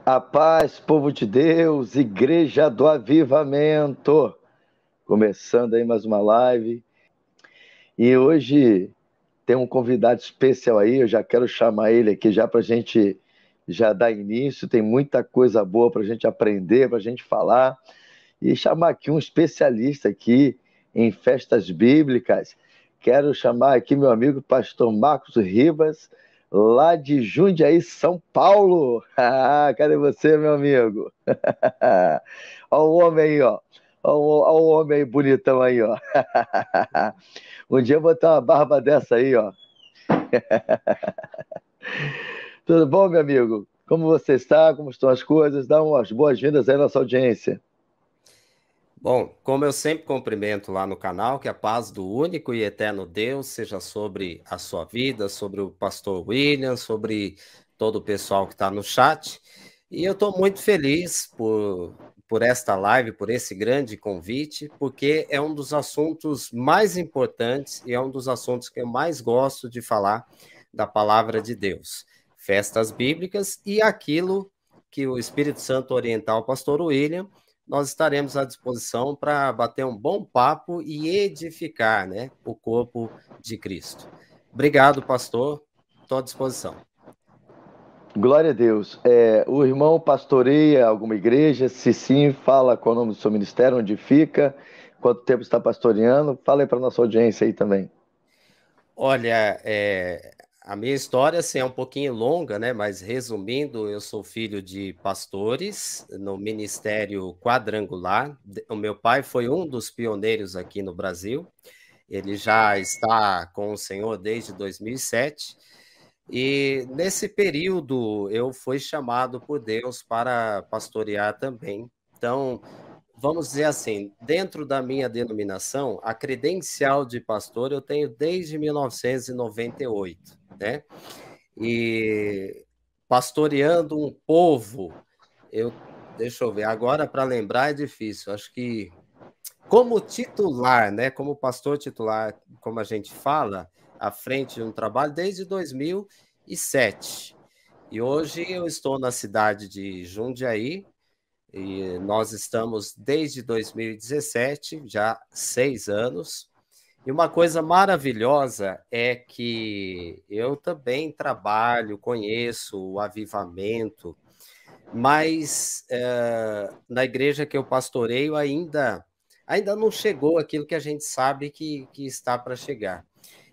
A paz, povo de Deus, Igreja do Avivamento. Começando aí mais uma live. E hoje tem um convidado especial aí, eu já quero chamar ele aqui já para a gente já dar início. Tem muita coisa boa para a gente aprender, para a gente falar. E chamar aqui um especialista aqui em festas bíblicas. Quero chamar aqui meu amigo pastor Marcos Ribas, lá de Jundiaí, São Paulo. Cadê você, meu amigo? Olha o homem aí, ó. Olha o homem aí bonitão aí, ó. Um dia eu vou ter uma barba dessa aí, ó. Tudo bom, meu amigo? Como você está? Como estão as coisas? Dá umas boas-vindas aí à nossa audiência. Bom, como eu sempre cumprimento lá no canal, que a paz do único e eterno Deus seja sobre a sua vida, sobre o pastor William, sobre todo o pessoal que está no chat. E eu estou muito feliz por esta live, por esse grande convite, porque é um dos assuntos mais importantes e é um dos assuntos que eu mais gosto de falar da palavra de Deus. Festas bíblicas e aquilo que o Espírito Santo orientar o pastor William, nós estaremos à disposição para bater um bom papo e edificar, né, o corpo de Cristo. Obrigado, pastor. Estou à disposição. Glória a Deus. O irmão pastoreia alguma igreja? Se sim, fala qual é o nome do seu ministério, onde fica, quanto tempo está pastoreando. Fala aí para nossa audiência aí também. Olha, a minha história assim, é um pouquinho longa, né? Mas resumindo, eu sou filho de pastores no Ministério Quadrangular. O meu pai foi um dos pioneiros aqui no Brasil. Ele já está com o Senhor desde 2007. E nesse período eu fui chamado por Deus para pastorear também. Então, vamos dizer assim, dentro da minha denominação, a credencial de pastor eu tenho desde 1998, né? E pastoreando um povo, eu, deixa eu ver, agora para lembrar é difícil, acho que como titular, né? Como pastor titular, como a gente fala, à frente de um trabalho desde 2007. E hoje eu estou na cidade de Jundiaí, e nós estamos desde 2017, já 6 anos. E uma coisa maravilhosa é que eu também trabalho, conheço o avivamento, mas na igreja que eu pastoreio ainda não chegou aquilo que a gente sabe que está para chegar.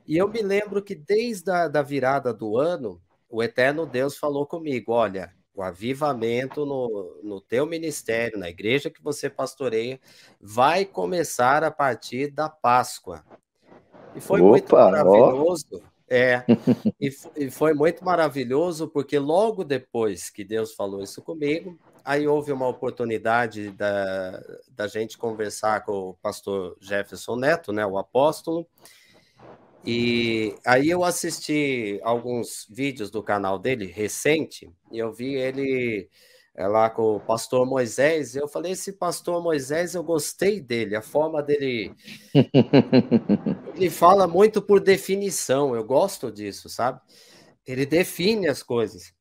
E eu me lembro que desde a virada do ano, o Eterno Deus falou comigo: olha, o avivamento no teu ministério, na igreja que você pastoreia, vai começar a partir da Páscoa. E foi muito Opa, ó. maravilhoso, e foi muito maravilhoso, porque logo depois que Deus falou isso comigo, aí houve uma oportunidade da gente conversar com o pastor Jefferson Neto, né, o apóstolo, e aí eu assisti alguns vídeos do canal dele recente, e eu vi ele lá com o pastor Moisés, e eu falei, esse pastor Moisés, eu gostei dele, a forma dele, ele fala muito por definição, eu gosto disso, sabe? Ele define as coisas.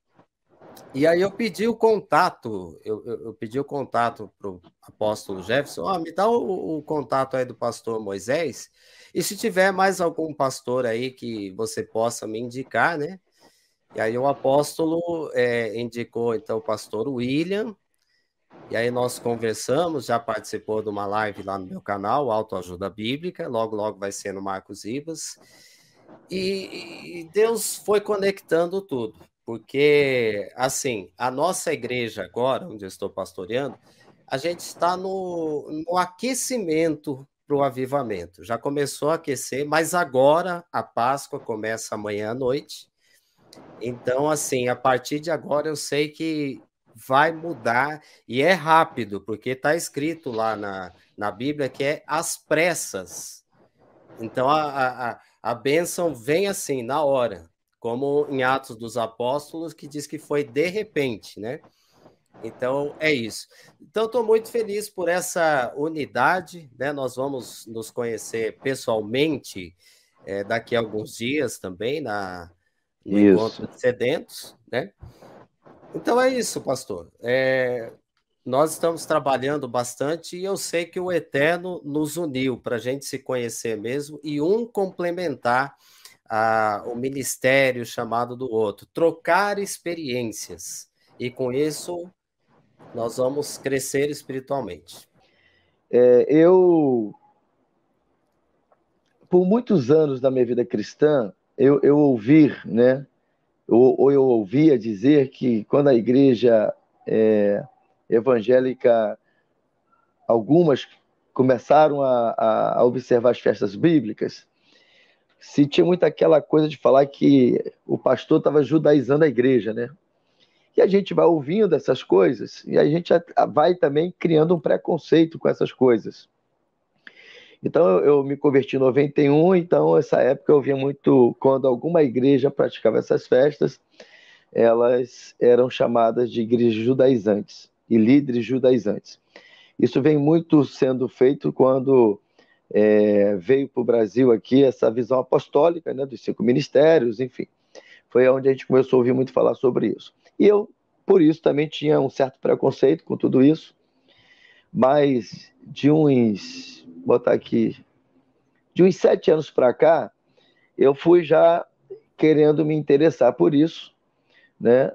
E aí eu pedi o contato, eu pedi o contato para o apóstolo Jefferson, me dá o contato aí do pastor Moisés, e se tiver mais algum pastor aí que você possa me indicar, né? E aí o apóstolo indicou então o pastor William, e aí nós conversamos, já participou de uma live lá no meu canal, Autoajuda Bíblica, logo logo vai ser no Marcos Ribas, e Deus foi conectando tudo, porque, assim, a nossa igreja agora, onde eu estou pastoreando, a gente está no aquecimento para o avivamento. Já começou a aquecer, mas agora a Páscoa começa amanhã à noite. Então, assim, a partir de agora eu sei que vai mudar e é rápido, porque está escrito lá na Bíblia que é às pressas. Então, a bênção vem assim, na hora, como em Atos dos Apóstolos, que diz que foi de repente, né? Então, é isso. Então, estou muito feliz por essa unidade, né? Nós vamos nos conhecer pessoalmente daqui a alguns dias também, no Isso. Encontro de Sedentos, né? Então é isso, pastor. Nós estamos trabalhando bastante e eu sei que o Eterno nos uniu para a gente se conhecer mesmo e um complementar o ministério chamado do outro, trocar experiências. E com isso nós vamos crescer espiritualmente. Por muitos anos da minha vida cristã, eu ouvi, né? Ou eu ouvia dizer que quando a igreja evangélica, algumas começaram a observar as festas bíblicas, se tinha muito aquela coisa de falar que o pastor estava judaizando a igreja, né? E a gente vai ouvindo essas coisas e a gente vai também criando um preconceito com essas coisas. Então eu me converti em 91, então essa época eu via muito quando alguma igreja praticava essas festas, elas eram chamadas de igrejas judaizantes e líderes judaizantes. Isso vem muito sendo feito quando veio para o Brasil aqui essa visão apostólica, né, dos 5 ministérios, enfim. Foi onde a gente começou a ouvir muito falar sobre isso. E eu, por isso, também tinha um certo preconceito com tudo isso, mas botar aqui, de uns 7 anos para cá, eu fui já querendo me interessar por isso, né?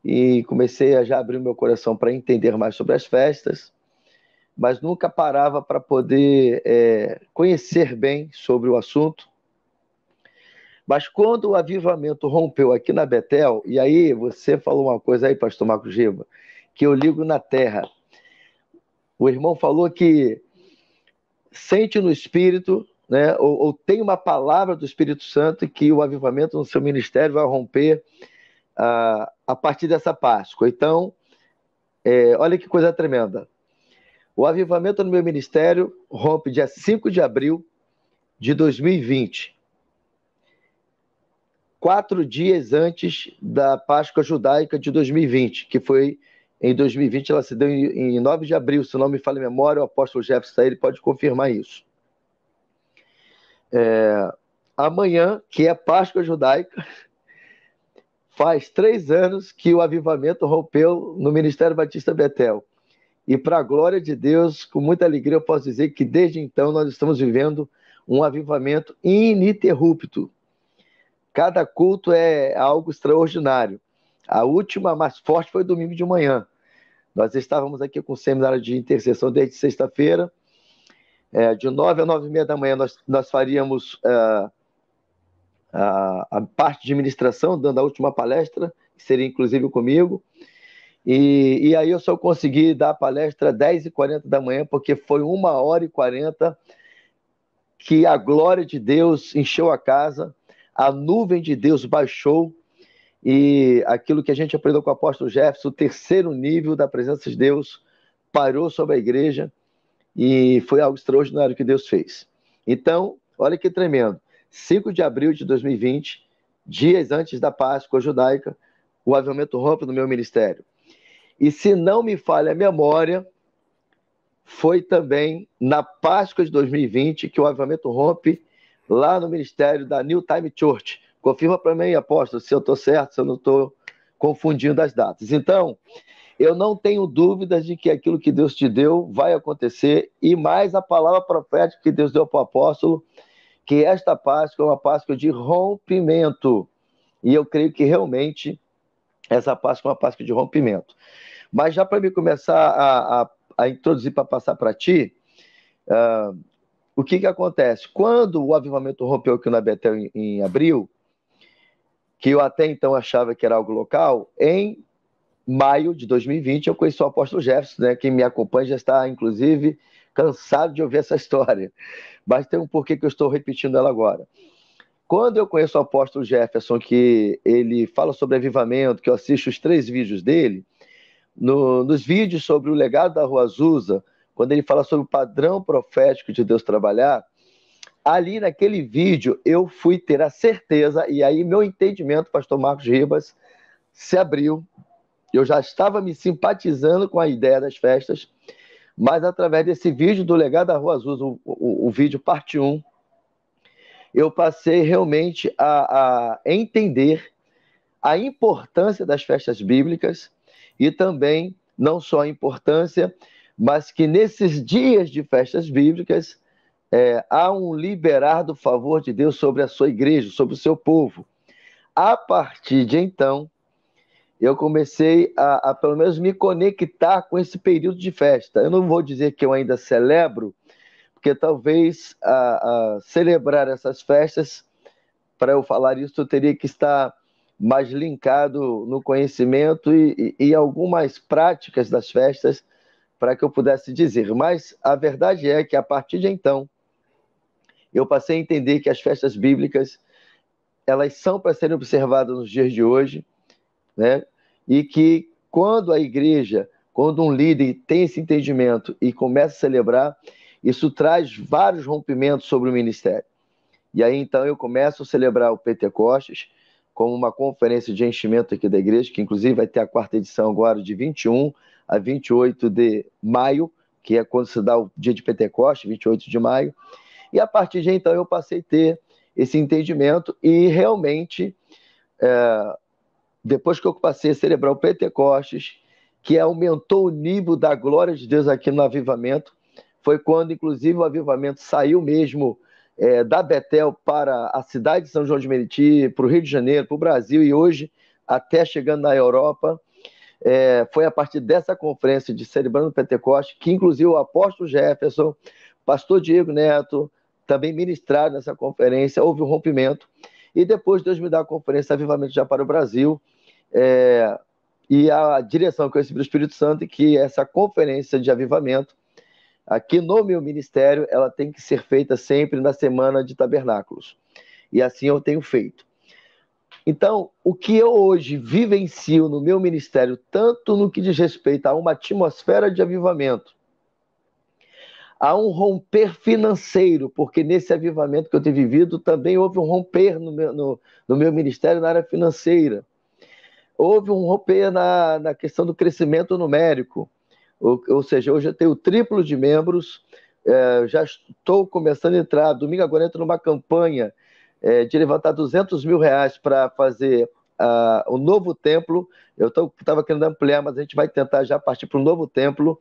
E comecei a já abrir meu coração para entender mais sobre as festas, mas nunca parava para poder conhecer bem sobre o assunto. Mas quando o avivamento rompeu aqui na Betel, e aí você falou uma coisa aí, pastor Marcos Giba, que eu ligo na terra. O irmão falou que sente no Espírito, né, ou tem uma palavra do Espírito Santo que o avivamento no seu ministério vai romper a partir dessa Páscoa. Então, olha que coisa tremenda. O avivamento no meu ministério rompe dia 5 de abril de 2020. 4 dias antes da Páscoa judaica de 2020, que foi em 2020, ela se deu em 9 de abril, se não me falha a memória, o apóstolo Jefferson ele pode confirmar isso. Amanhã, que é Páscoa judaica, faz 3 anos que o avivamento rompeu no Ministério Batista Betel. E para a glória de Deus, com muita alegria, eu posso dizer que desde então nós estamos vivendo um avivamento ininterrupto. Cada culto é algo extraordinário. A última mais forte foi domingo de manhã. Nós estávamos aqui com o seminário de intercessão desde sexta-feira. De 9 a 9h30 da manhã nós faríamos a parte de administração, dando a última palestra, que seria inclusive comigo. E aí eu só consegui dar a palestra às 10h40 da manhã, porque foi 1h40 que a glória de Deus encheu a casa, a nuvem de Deus baixou, e aquilo que a gente aprendeu com o apóstolo Jefferson, o terceiro nível da presença de Deus, parou sobre a igreja, e foi algo extraordinário que Deus fez. Então, olha que tremendo, 5 de abril de 2020, dias antes da Páscoa judaica, o avivamento rompe no meu ministério. E se não me falha a memória, foi também na Páscoa de 2020 que o avivamento rompe lá no ministério da New Time Church. Confirma para mim, apóstolo, se eu estou certo, se eu não estou confundindo as datas. Então, eu não tenho dúvidas de que aquilo que Deus te deu vai acontecer, e mais a palavra profética que Deus deu para o apóstolo, que esta Páscoa é uma Páscoa de rompimento. E eu creio que realmente essa Páscoa é uma Páscoa de rompimento. Mas já para me começar a introduzir, para passar para ti, o que acontece? Quando o avivamento rompeu aqui na Betel em abril, que eu até então achava que era algo local, em maio de 2020 eu conheci o apóstolo Jefferson, né? Quem me acompanha já está, inclusive, cansado de ouvir essa história, mas tem um porquê que eu estou repetindo ela agora. Quando eu conheço o apóstolo Jefferson, que ele fala sobre avivamento, que eu assisto os 3 vídeos dele, nos vídeos sobre o legado da Rua Azusa, quando ele fala sobre o padrão profético de Deus trabalhar, ali naquele vídeo eu fui ter a certeza, e aí meu entendimento, pastor Marcos Ribas, se abriu. Eu já estava me simpatizando com a ideia das festas, mas através desse vídeo do legado da Rua Azusa, o vídeo parte 1, eu passei realmente a entender a importância das festas bíblicas e também, não só a importância, mas que nesses dias de festas bíblicas há um liberar do favor de Deus sobre a sua igreja, sobre o seu povo. A partir de então, eu comecei a pelo menos me conectar com esse período de festa. Eu não vou dizer que eu ainda celebro, porque talvez celebrar essas festas, para eu falar isso, eu teria que estar mais linkado no conhecimento e algumas práticas das festas para que eu pudesse dizer. Mas a verdade é que a partir de então, eu passei a entender que as festas bíblicas, elas são para serem observadas nos dias de hoje, né? E que quando a igreja, quando um líder tem esse entendimento e começa a celebrar, isso traz vários rompimentos sobre o ministério. E aí, então, eu começo a celebrar o Pentecostes como uma conferência de enchimento aqui da igreja, que inclusive vai ter a quarta edição agora de 21 a 28 de maio, que é quando se dá o dia de Pentecostes, 28 de maio. E a partir de então eu passei a ter esse entendimento e realmente, depois que eu passei a celebrar o Pentecostes, que aumentou o nível da glória de Deus aqui no avivamento, foi quando, inclusive, o avivamento saiu mesmo da Betel para a cidade de São João de Meriti, para o Rio de Janeiro, para o Brasil e hoje até chegando na Europa. Foi a partir dessa conferência de Celebrando o Pentecostes que, inclusive, o apóstolo Jefferson, pastor Diego Neto, também ministraram nessa conferência, houve um rompimento. E depois Deus me dá a conferência Avivamento já para o Brasil, e a direção que eu recebi do Espírito Santo, que essa conferência de avivamento, aqui no meu ministério, ela tem que ser feita sempre na semana de tabernáculos. E assim eu tenho feito. Então, o que eu hoje vivencio no meu ministério, tanto no que diz respeito a uma atmosfera de avivamento, a um romper financeiro, porque nesse avivamento que eu tenho vivido também houve um romper no meu ministério na área financeira. Houve um romper na questão do crescimento numérico, ou seja, hoje eu tenho o triplo de membros, já estou começando a entrar, domingo agora entro numa campanha de levantar R$200 mil para fazer o novo templo. Eu estava querendo ampliar, mas a gente vai tentar já partir para o novo templo,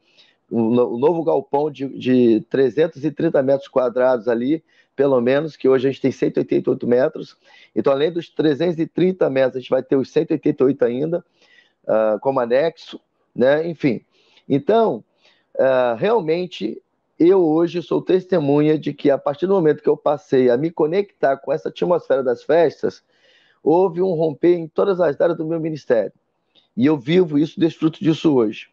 o novo galpão de 330 metros quadrados ali, pelo menos, que hoje a gente tem 188 metros. Então, além dos 330 metros, a gente vai ter os 188 ainda, como anexo, né? Enfim. Então, realmente, eu hoje sou testemunha de que, a partir do momento que eu passei a me conectar com essa atmosfera das festas, houve um romper em todas as áreas do meu ministério. E eu vivo isso, desfruto disso hoje.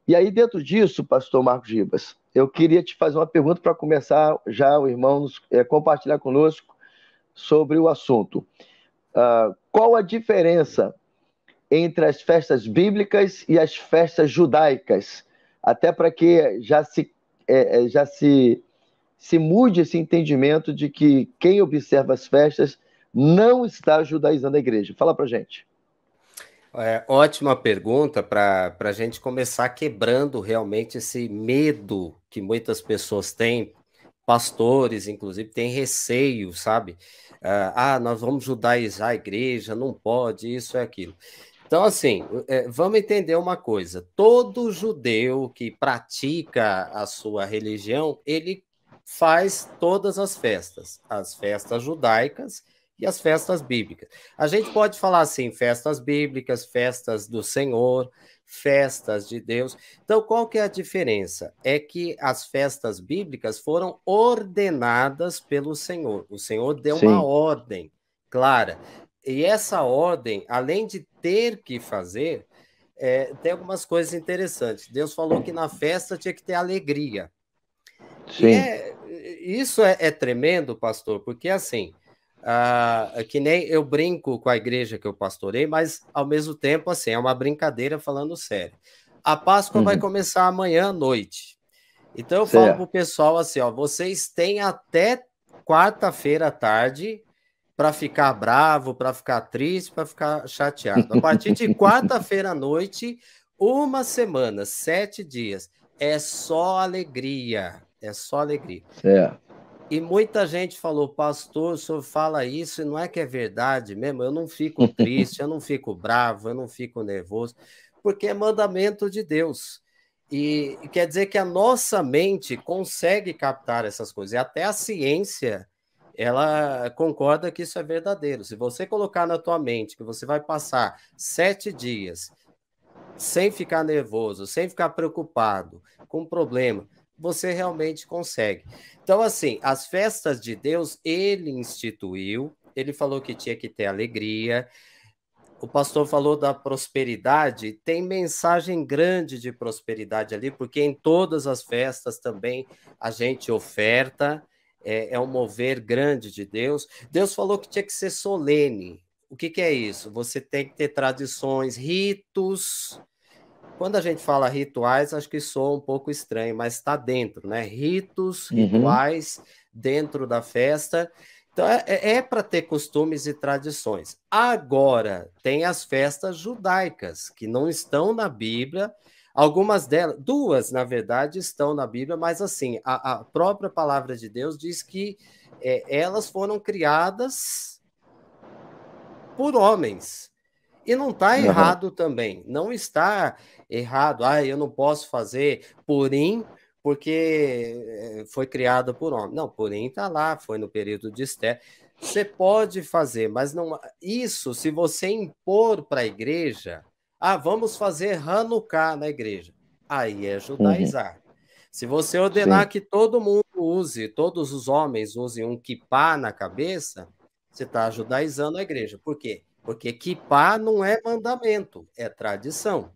E aí, dentro disso, pastor Marcos Ribas, eu queria te fazer uma pergunta para começar já o irmão compartilhar conosco sobre o assunto. Qual a diferença entre as festas bíblicas e as festas judaicas? Até para que já se mude esse entendimento de que quem observa as festas não está judaizando a igreja. Fala para a gente. Ótima pergunta para a gente começar quebrando realmente esse medo que muitas pessoas têm, pastores, inclusive, têm receio, sabe? Nós vamos judaizar a igreja, não pode, isso é aquilo. Então, assim, vamos entender uma coisa: todo judeu que pratica a sua religião, ele faz todas as festas judaicas e as festas bíblicas. A gente pode falar assim, festas bíblicas, festas do Senhor, festas de Deus. Então, qual que é a diferença? É que as festas bíblicas foram ordenadas pelo Senhor. O Senhor deu uma ordem clara. E essa ordem, além de ter que fazer, tem algumas coisas interessantes. Deus falou que na festa tinha que ter alegria. Sim. E isso é tremendo, pastor, porque assim, que nem eu brinco com a igreja que eu pastorei, mas ao mesmo tempo, assim, é uma brincadeira falando sério. A Páscoa vai começar amanhã à noite. Então eu falo pro pessoal assim, ó, vocês têm até quarta-feira à tarde para ficar bravo, para ficar triste, para ficar chateado. A partir de quarta-feira à noite, uma semana, 7 dias, é só alegria. É só alegria. E muita gente falou, pastor, o senhor fala isso e não é que é verdade mesmo? Eu não fico triste, eu não fico bravo, eu não fico nervoso. porque é mandamento de Deus. E quer dizer que a nossa mente consegue captar essas coisas. E até a ciência, ela concorda que isso é verdadeiro. Se você colocar na tua mente que você vai passar 7 dias sem ficar nervoso, sem ficar preocupado com problema, você realmente consegue. Então, assim, as festas de Deus, ele instituiu, ele falou que tinha que ter alegria. O pastor falou da prosperidade, tem mensagem grande de prosperidade ali, porque em todas as festas também a gente oferta, é um mover grande de Deus. Deus falou que tinha que ser solene. O que que é isso? Você tem que ter tradições, ritos. Quando a gente fala rituais, acho que soa um pouco estranho, mas está dentro, né? Ritos, Uhum. rituais dentro da festa. Então, é para ter costumes e tradições. Agora, tem as festas judaicas, que não estão na Bíblia. Algumas delas, duas, na verdade, estão na Bíblia, mas assim, a própria palavra de Deus diz que elas foram criadas por homens. E não está Aham. errado também, não está errado. Ah, eu não posso fazer Purim porque foi criado por homem. Não, Purim está lá, foi no período de Esther. Você pode fazer, mas não. Isso, se você impor para a igreja, vamos fazer Hanukkah na igreja, aí é Uhum. judaizar. Se você ordenar Sim. que todo mundo use, todos os homens usem um kippah na cabeça, você está judaizando a igreja. Por quê? Porque kippah não é mandamento, é tradição.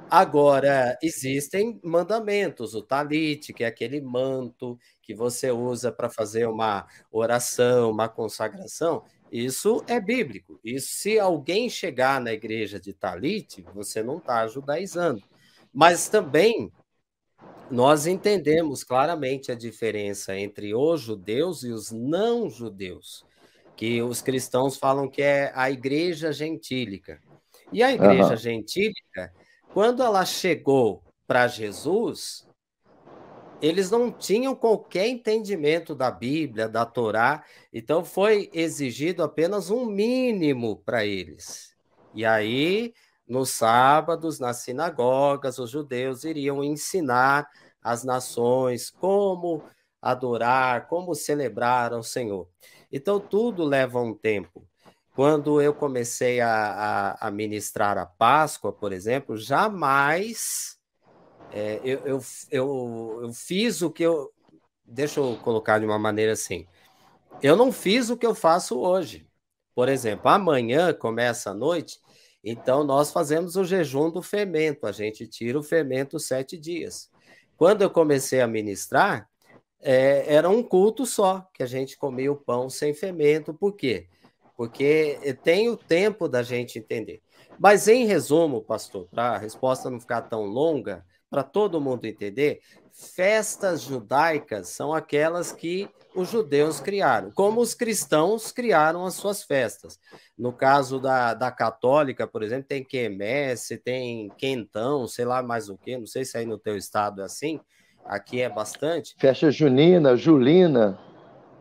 Agora, existem mandamentos, o talit, que é aquele manto que você usa para fazer uma oração, uma consagração, isso é bíblico. E se alguém chegar na igreja de talit, você não está judaizando. Mas também nós entendemos claramente a diferença entre os judeus e os não judeus, que os cristãos falam que é a igreja gentílica. E a igreja Aham. gentílica, quando ela chegou para Jesus, eles não tinham qualquer entendimento da Bíblia, da Torá, então foi exigido apenas um mínimo para eles. E aí, nos sábados, nas sinagogas, os judeus iriam ensinar às nações como adorar, como celebrar ao Senhor. Então, tudo leva um tempo. Quando eu comecei a ministrar a Páscoa, por exemplo, jamais eu fiz o que eu. Deixa eu colocar de uma maneira assim. Eu não fiz o que eu faço hoje. Por exemplo, amanhã começa a noite, então nós fazemos o jejum do fermento. A gente tira o fermento 7 dias. Quando eu comecei a ministrar, era um culto só, que a gente comia o pão sem fermento. Por quê? Porque tem o tempo da gente entender. Mas, em resumo, pastor, para a resposta não ficar tão longa, para todo mundo entender, festas judaicas são aquelas que os judeus criaram, como os cristãos criaram as suas festas. No caso da católica, por exemplo, tem quermesse, tem quentão, sei lá mais o quê, não sei se aí no teu estado é assim, aqui é bastante. Festa junina, julina,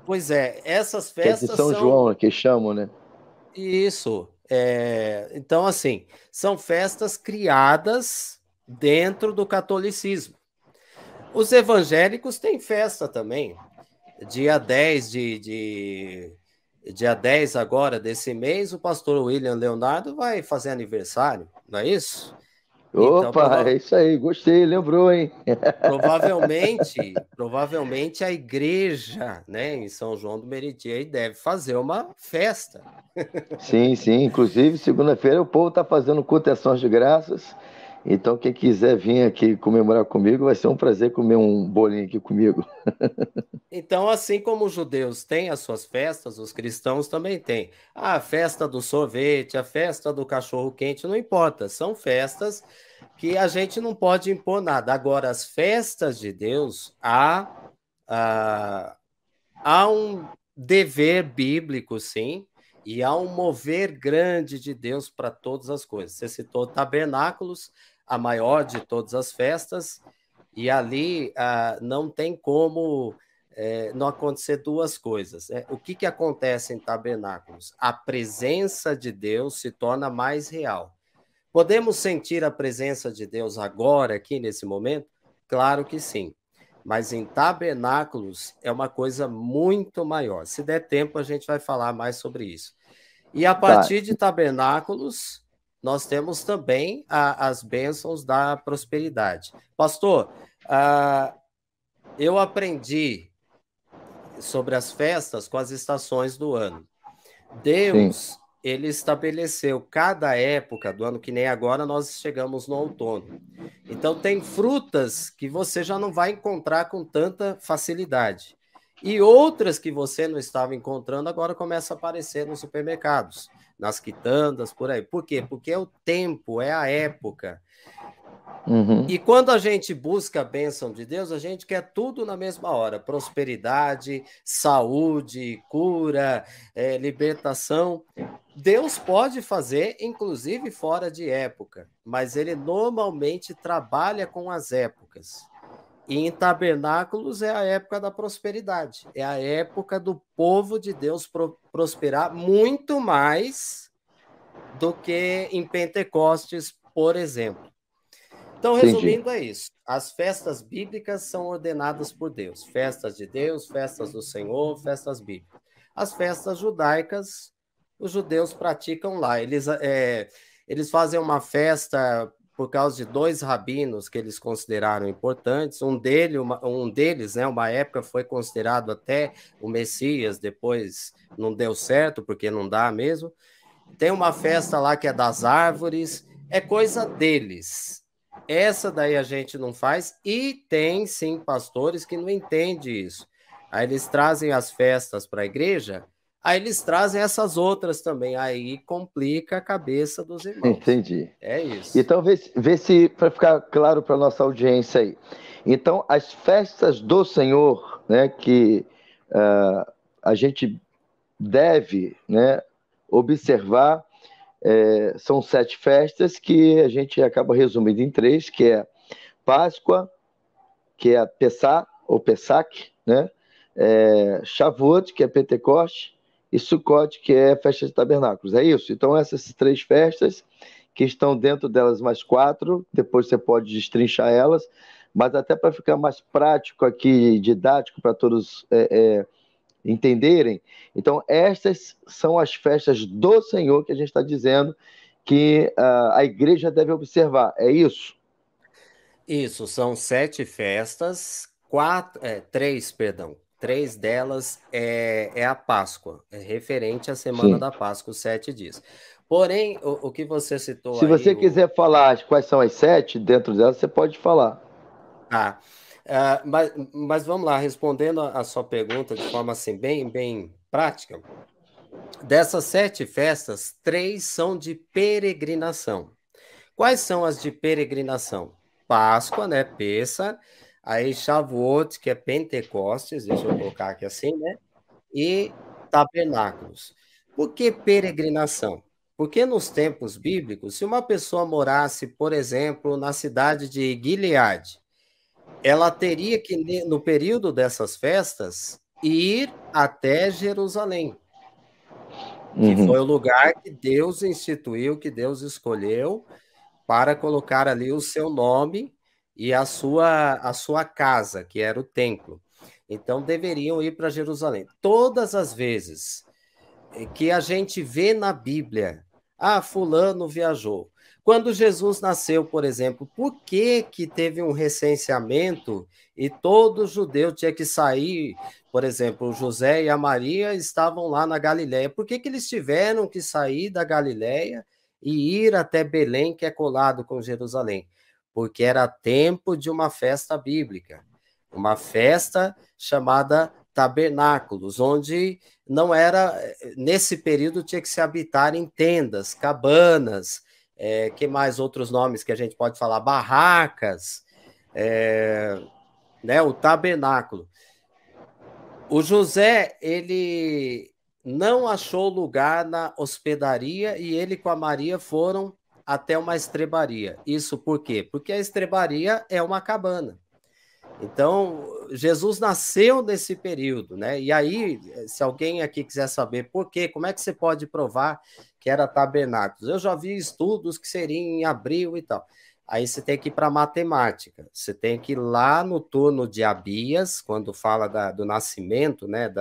Pois é, essas que é de festas São são João, que chamam, né? isso. Então, assim, são festas criadas dentro do catolicismo. Os evangélicos têm festa também. Dia 10 dia 10 agora desse mês, o pastor William Leonardo vai fazer aniversário, não é isso? Então, Opa, é isso aí, gostei, lembrou, hein? provavelmente a igreja, né, em São João do Meriti aí deve fazer uma festa. Sim, sim. Inclusive, segunda-feira o povo está fazendo culto de ações de graças. Então, quem quiser vir aqui comemorar comigo, vai ser um prazer comer um bolinho aqui comigo. Então, assim como os judeus têm as suas festas, os cristãos também têm. A festa do sorvete, a festa do cachorro-quente, não importa. São festas que a gente não pode impor nada. Agora, as festas de Deus, ah, há um dever bíblico, sim, e há um mover grande de Deus para todas as coisas. Você citou tabernáculos, a maior de todas as festas, e ali não tem como não acontecer duas coisas. O que acontece em tabernáculos? A presença de Deus se torna mais real. Podemos sentir a presença de Deus agora, aqui nesse momento? Claro que sim. Mas em tabernáculos é uma coisa muito maior. Se der tempo, a gente vai falar mais sobre isso. E a partir de tabernáculos, nós temos também as bênçãos da prosperidade. Pastor, eu aprendi sobre as festas com as estações do ano. Deus, ele estabeleceu cada época do ano, que nem agora nós chegamos no outono. Então, tem frutas que você já não vai encontrar com tanta facilidade. E outras que você não estava encontrando agora começam a aparecer nos supermercados, nas quitandas, por aí. Por quê? Porque é o tempo, é a época. E quando a gente busca a bênção de Deus, a gente quer tudo na mesma hora: prosperidade, saúde, cura, libertação. Deus pode fazer, inclusive fora de época, mas ele normalmente trabalha com as épocas. E em tabernáculos é a época da prosperidade, é a época do povo de Deus prosperar muito mais do que em Pentecostes, por exemplo. Então, resumindo, é isso. As festas bíblicas são ordenadas por Deus. Festas de Deus, festas do Senhor, festas bíblicas. As festas judaicas, os judeus praticam lá. Eles fazem uma festa por causa de 2 rabinos que eles consideraram importantes. Um deles, né, uma época, foi considerado até o Messias, depois não deu certo, porque não dá mesmo. Tem uma festa lá que é das árvores, é coisa deles. Essa daí a gente não faz, e tem sim pastores que não entendem isso. Aí eles trazem as festas para a igreja, aí eles trazem essas outras também, aí complica a cabeça dos irmãos. Entendi. É isso. Então, vê se para ficar claro para nossa audiência aí. Então, as festas do Senhor, né, que a gente deve, né, observar, são 7 festas que a gente acaba resumindo em 3, que é Páscoa, que é a Pessá, ou Pessac, né? Shavuot, que é Pentecoste, e Sukkot, que é a festa de tabernáculos. É isso? Então, essas 3 festas, que estão dentro delas mais 4, depois você pode destrinchar elas, mas até para ficar mais prático aqui, didático para todos entenderem. Então, estas são as festas do Senhor que a gente está dizendo que a igreja deve observar. É isso? Isso, são 7 festas, 3 delas é a Páscoa, é referente à semana da Páscoa, os 7 dias. Porém, o que você citou Se aí... você quiser falar quais são as 7 dentro delas, você pode falar. Tá. Mas vamos lá, respondendo a sua pergunta de forma assim, bem prática. Dessas 7 festas, 3 são de peregrinação. Quais são as de peregrinação? Páscoa, né? Pessa, aí Shavuot, que é Pentecostes, deixa eu colocar aqui assim, né? E tabernáculos. Por que peregrinação? Porque nos tempos bíblicos, se uma pessoa morasse, por exemplo, na cidade de Gileade, ela teria que, no período dessas festas, ir até Jerusalém, que foi o lugar que Deus instituiu, que Deus escolheu para colocar ali o seu nome e a sua casa, que era o templo. Então, deveriam ir para Jerusalém. Todas as vezes que a gente vê na Bíblia, fulano viajou. Quando Jesus nasceu, por exemplo, por que teve um recenseamento e todo judeu tinha que sair? Por exemplo, o José e a Maria estavam lá na Galileia. Por que eles tiveram que sair da Galileia e ir até Belém, que é colado com Jerusalém? Porque era tempo de uma festa bíblica, uma festa chamada tabernáculos, onde não era, nesse período tinha que se habitar em tendas, cabanas, que mais outros nomes que a gente pode falar, barracas, né, o tabernáculo. O José, ele não achou lugar na hospedaria e ele com a Maria foram até uma estrebaria. Isso por quê? Porque a estrebaria é uma cabana. Então, Jesus nasceu nesse período, né? E aí, se alguém aqui quiser saber por quê, como é que você pode provar que era tabernáculos? Eu já vi estudos que seriam em abril e tal. Aí você tem que ir para matemática. Você tem que ir lá no turno de Abias, quando fala do nascimento, né?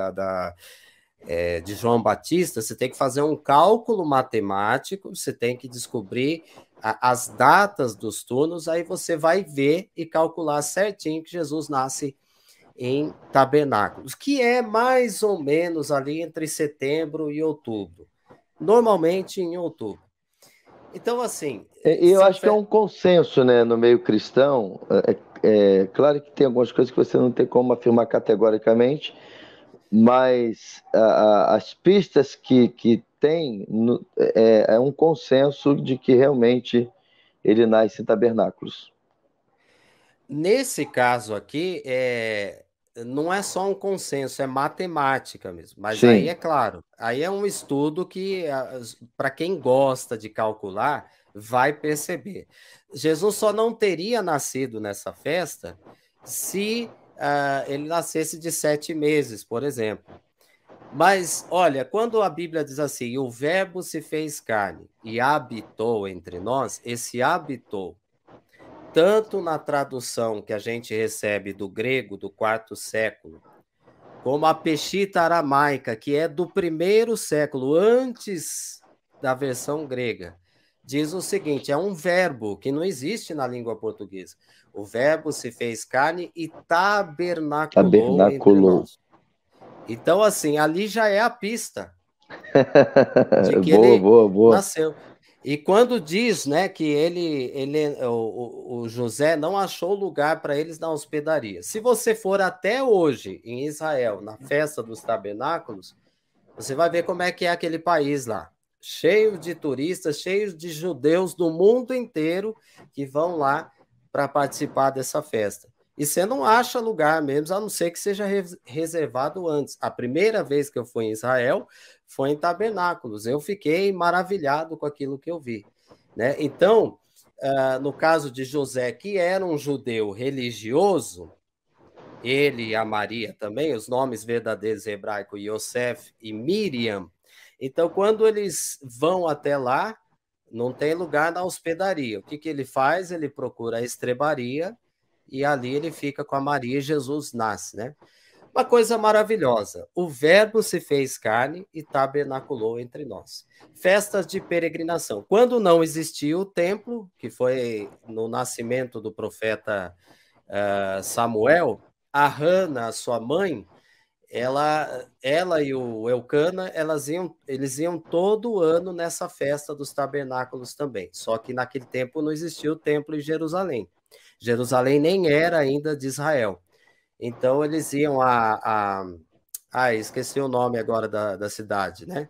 De João Batista, você tem que fazer um cálculo matemático, você tem que descobrir as datas dos turnos, aí você vai ver e calcular certinho que Jesus nasce em tabernáculos, que é mais ou menos ali entre setembro e outubro, normalmente em outubro. Então, assim... Eu acho que é um consenso, né, no meio cristão. Claro que tem algumas coisas que você não tem como afirmar categoricamente, mas as pistas que tem é um consenso de que realmente ele nasce em tabernáculos. Nesse caso aqui, não é só um consenso, é matemática mesmo. Mas aí Sim. é claro, aí é um estudo que, para quem gosta de calcular, vai perceber. Jesus só não teria nascido nessa festa se ele nascesse de 7 meses, por exemplo. Mas, olha, quando a Bíblia diz assim, o verbo se fez carne e habitou entre nós, esse habitou, tanto na tradução que a gente recebe do grego do 4º século, como a Peshitta aramaica, que é do 1º século, antes da versão grega, diz o seguinte, é um verbo que não existe na língua portuguesa. O verbo se fez carne e tabernaculou entre nós. Então, assim, ali já é a pista de que Boa. nasceu. E quando diz, né, que o José não achou lugar para eles na hospedaria. Se você for até hoje em Israel, na festa dos tabernáculos, você vai ver como é que é aquele país lá, cheio de turistas, cheio de judeus do mundo inteiro que vão lá para participar dessa festa. E você não acha lugar mesmo, a não ser que seja reservado antes. A primeira vez que eu fui em Israel foi em tabernáculos. Eu fiquei maravilhado com aquilo que eu vi, né? Então, no caso de José, que era um judeu religioso, ele e a Maria também, os nomes verdadeiros hebraicos, Yosef e Miriam. Então, quando eles vão até lá, não tem lugar na hospedaria. O que ele faz? Ele procura a estrebaria e ali ele fica com a Maria e Jesus nasce, né? Uma coisa maravilhosa. O verbo se fez carne e tabernaculou entre nós. Festas de peregrinação. Quando não existia o templo, que foi no nascimento do profeta Samuel, a Hana, sua mãe, ela e o Elcana, eles iam todo ano nessa festa dos tabernáculos também. Só que naquele tempo não existia o templo em Jerusalém. Jerusalém nem era ainda de Israel. Então eles iam esqueci o nome agora da cidade, né?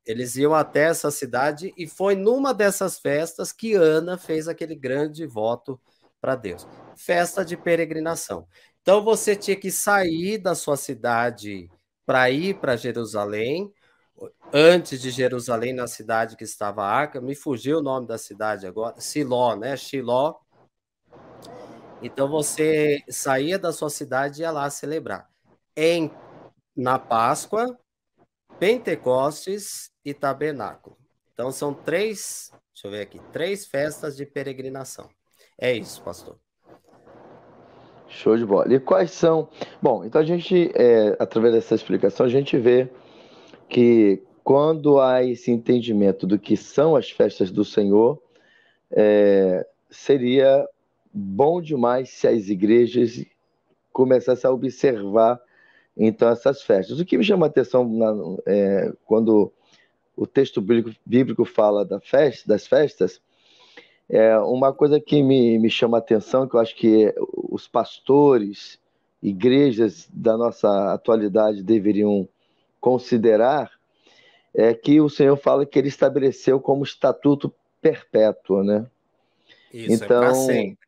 Eles iam até essa cidade e foi numa dessas festas que Ana fez aquele grande voto para Deus. Festa de peregrinação. Então você tinha que sair da sua cidade para ir para Jerusalém. Antes de Jerusalém, na cidade que estava a arca, me fugiu o nome da cidade agora, Siló, né? Shiló. Então você saía da sua cidade e ia lá celebrar. Na Páscoa, Pentecostes e Tabernáculo. Então são deixa eu ver aqui, 3 festas de peregrinação. É isso, pastor. Show de bola. E quais são... Bom, então a gente, através dessa explicação, a gente vê que quando há esse entendimento do que são as festas do Senhor, seria bom demais se as igrejas começassem a observar, então, essas festas. O que me chama a atenção quando o texto bíblico fala das festas, uma coisa que me chama a atenção, que eu acho que os pastores, igrejas da nossa atualidade deveriam considerar, é que o Senhor fala que ele estabeleceu como estatuto perpétuo, né? Isso, então, é para sempre.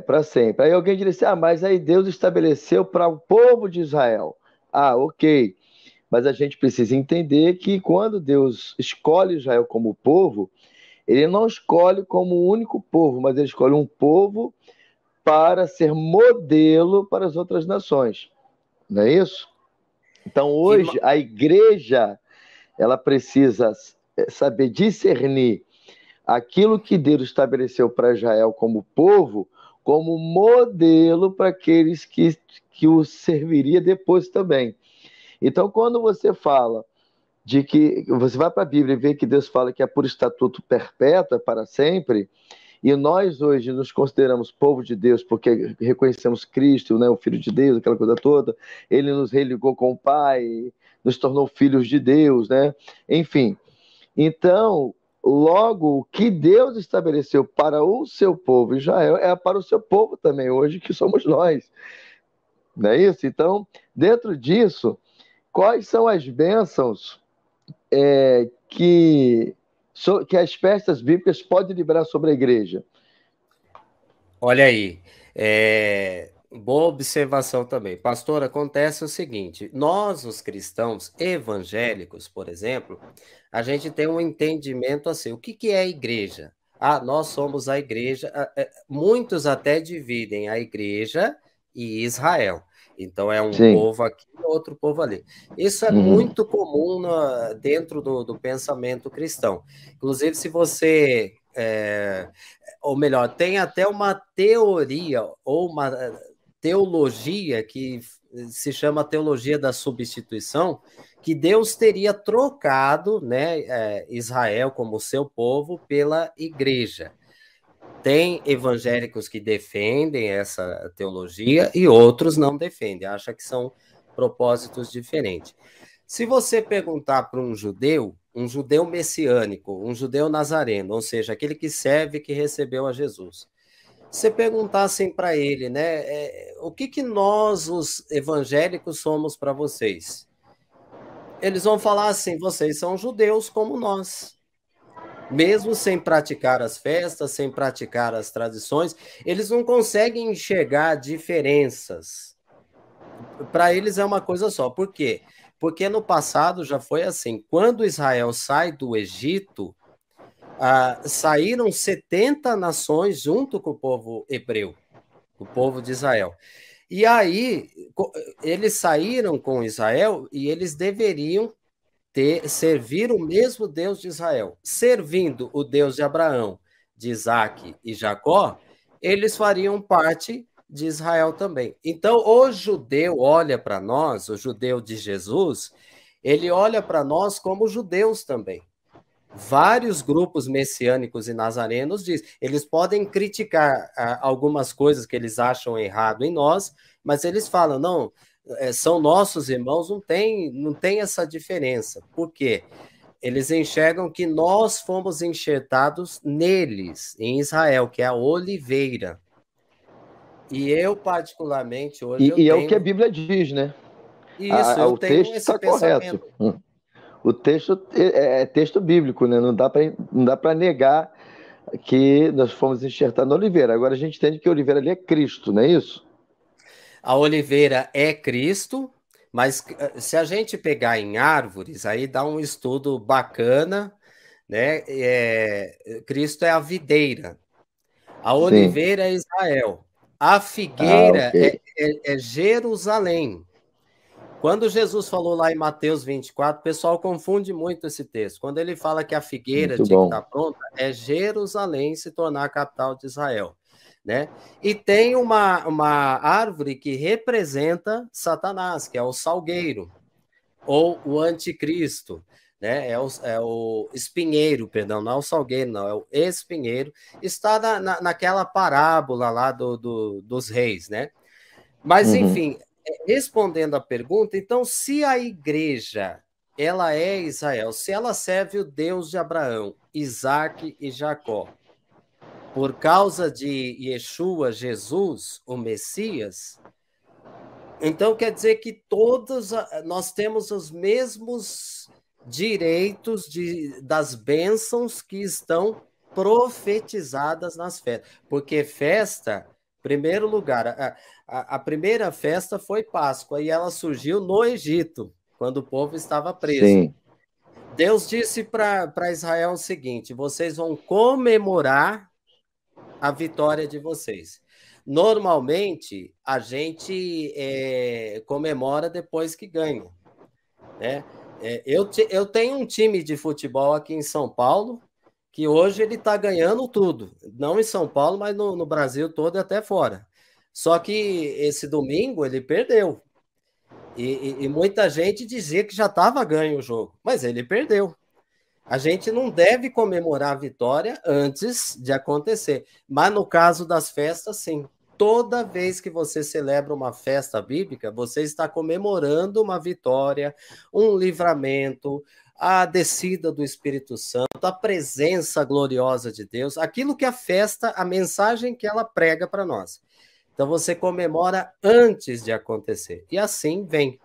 Para sempre. Aí alguém diria assim, mas aí Deus estabeleceu para o povo de Israel. Ok. Mas a gente precisa entender que quando Deus escolhe Israel como povo, ele não escolhe como o único povo, mas ele escolhe um povo para ser modelo para as outras nações. Não é isso? Então, hoje, a igreja, ela precisa saber discernir aquilo que Deus estabeleceu para Israel como povo, como modelo para aqueles que o serviria depois também. Então, quando você fala de que você vai para a Bíblia e vê que Deus fala que é por estatuto perpétuo, é para sempre, e nós hoje nos consideramos povo de Deus porque reconhecemos Cristo, né, o Filho de Deus, aquela coisa toda, ele nos religou com o Pai, nos tornou filhos de Deus, né? Enfim, então, logo, o que Deus estabeleceu para o seu povo Israel é para o seu povo também, hoje, que somos nós. Não é isso? Então, dentro disso, quais são as bênçãos que as festas bíblicas podem liberar sobre a igreja? Olha aí, boa observação também. Pastor, acontece o seguinte: nós, os cristãos evangélicos, por exemplo, a gente tem um entendimento assim: o que é a igreja? Ah, nós somos a igreja. Muitos até dividem a igreja e Israel. Então, é um Sim. povo aqui e outro povo ali. Isso é Uhum. muito comum dentro do pensamento cristão. Inclusive, se você. Ou melhor, tem até uma teoria ou uma teologia que se chama teologia da substituição, que Deus teria trocado, né, Israel como seu povo pela igreja. Tem evangélicos que defendem essa teologia e outros não defendem, acham que são propósitos diferentes. Se você perguntar para um judeu messiânico, um judeu nazareno, ou seja, aquele que serve, que recebeu a Jesus, você perguntar assim para ele, né, o que nós, os evangélicos, somos para vocês? Eles vão falar assim: vocês são judeus como nós. Mesmo sem praticar as festas, sem praticar as tradições, eles não conseguem enxergar diferenças. Para eles é uma coisa só. Por quê? Porque no passado já foi assim. Quando Israel sai do Egito, saíram 70 nações junto com o povo hebreu, o povo de Israel. E aí, eles saíram com Israel e eles deveriam servir o mesmo Deus de Israel. Servindo o Deus de Abraão, de Isaac e Jacó, eles fariam parte de Israel também. Então, o judeu olha para nós, o judeu de Jesus, ele olha para nós como judeus também. Vários grupos messiânicos e nazarenos dizem, eles podem criticar algumas coisas que eles acham errado em nós, mas eles falam, não, são nossos irmãos, não tem essa diferença. Por quê? Eles enxergam que nós fomos enxertados neles, em Israel, que é a oliveira. E eu, particularmente, hoje eu E é o que a tenho... Bíblia diz, né? Isso, eu O tenho texto esse está correto. pensamento. O texto é texto bíblico, né? Não dá para negar que nós fomos enxertados na oliveira. Agora a gente entende que a oliveira ali é Cristo, não é isso? A oliveira é Cristo, mas se a gente pegar em árvores, aí dá um estudo bacana, né? Cristo é a videira, a Sim. oliveira é Israel, a Ah, figueira ok. é Jerusalém. Quando Jesus falou lá em Mateus 24, o pessoal confunde muito esse texto. Quando ele fala que a figueira Muito tinha que bom. estar pronta, é Jerusalém se tornar a capital de Israel, né? E tem uma árvore que representa Satanás, que é o salgueiro, ou o anticristo, né? É o espinheiro, perdão, não é o salgueiro, não, é o espinheiro. Está naquela parábola lá dos reis, né? Mas, Uhum. enfim, respondendo à pergunta, então, se a igreja ela é Israel, se ela serve o Deus de Abraão, Isaac e Jacó, por causa de Yeshua, Jesus, o Messias, então quer dizer que todos nós temos os mesmos direitos das bênçãos que estão profetizadas nas festas. Porque festa, primeiro lugar, a primeira festa foi Páscoa e ela surgiu no Egito, quando o povo estava preso. Sim. Deus disse para Israel o seguinte: vocês vão comemorar a vitória de vocês. Normalmente, a gente comemora depois que ganha, né? Eu tenho um time de futebol aqui em São Paulo, que hoje ele está ganhando tudo. Não em São Paulo, mas no Brasil todo e até fora. Só que esse domingo ele perdeu. E muita gente dizia que já estava ganho o jogo, mas ele perdeu. A gente não deve comemorar a vitória antes de acontecer. Mas no caso das festas, sim. Toda vez que você celebra uma festa bíblica, você está comemorando uma vitória, um livramento, a descida do Espírito Santo, a presença gloriosa de Deus, aquilo que a festa, a mensagem que ela prega para nós. Então você comemora antes de acontecer. E assim vem.